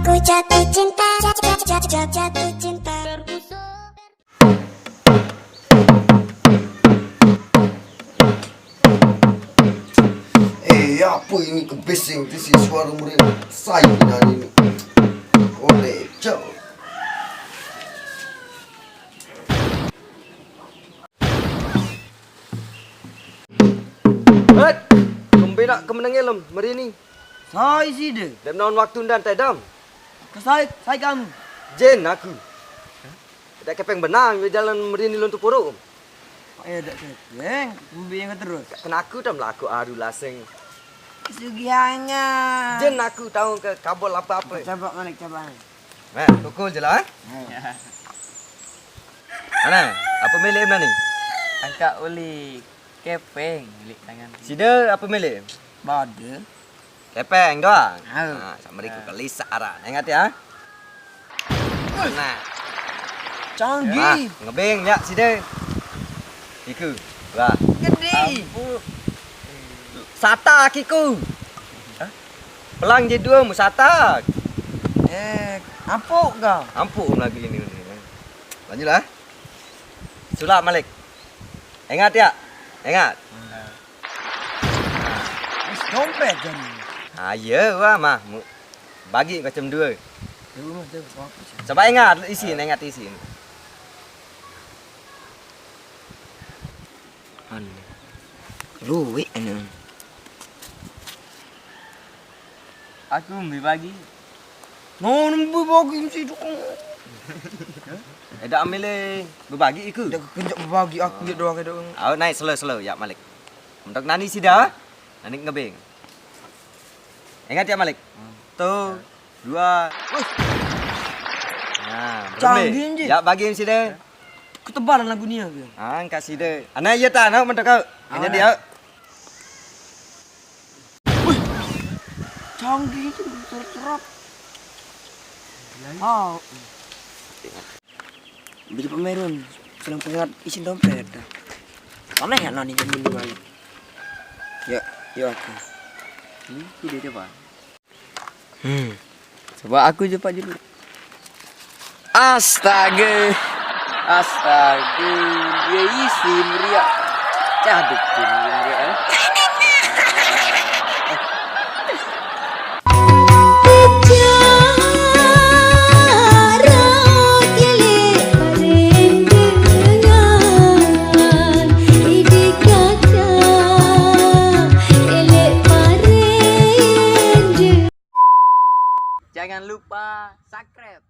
Aku jatuh cinta, jatuh cinta. Apa ini kebising tu si suara mereka saya nyanyi ni. Oleh jauh. Hei, kembali nak kemenangan lem hari ni. Saya sih deh. Dalam naon waktu dan tadam. Saya kamu. Jen aku. Dak kepeng benang di jalan hari ni lontu puruk. Ayo dak kepeng, yang terus. Kena aku dah melaku aru lasing. Sugihannya. Jen aku tahu ke kabel apa-apa. Coba Malik, coba. Pukul je lah. Mana? Apa milik mana ni? Angkat oli kepeng milik tangan. Sida apa milik? Bada. Kepeng doang. Ha. Sama riku kali saran. Ingat ya. Nah. Canggih. Ngebeng ya sida. Iku. Wah. Gede. Sata kiku. Pelang je dua mu sata. Apa kau? Ampuk lagi ini. Lanjutlah. Sulap Malik. Ingat ya? Ingat. Dompet kan. Ya wah mah. Bagi macam dua. Rumah tu. Coba ingat isi, ingat isi. Luwe anu. Aku ambil bagi. Nombor bagi mesti tu. Dah ambil berbagi iku. Dah kenjak berbagi aku je doang ke doang. Naik slow ya Malik. Untuk nani sida. Nani ngebeng. Ingat ya Malik. Tu, dua. Canggih je. Ya bagi sida. Ketebalan lagu ni ke? Angkat sida. Ana ya tak nak mentok kau. Ini dia. Canggih je terserap. Oh. Beli pemerun sedang pengat isi dompet. Aneh ya nani jam dulu balik. Ya, ya aku. Dia coba. Coba aku cepat dulu. Astaga. Astaga. Dia isi meriak. Caduk meriak. Jangan lupa subscribe.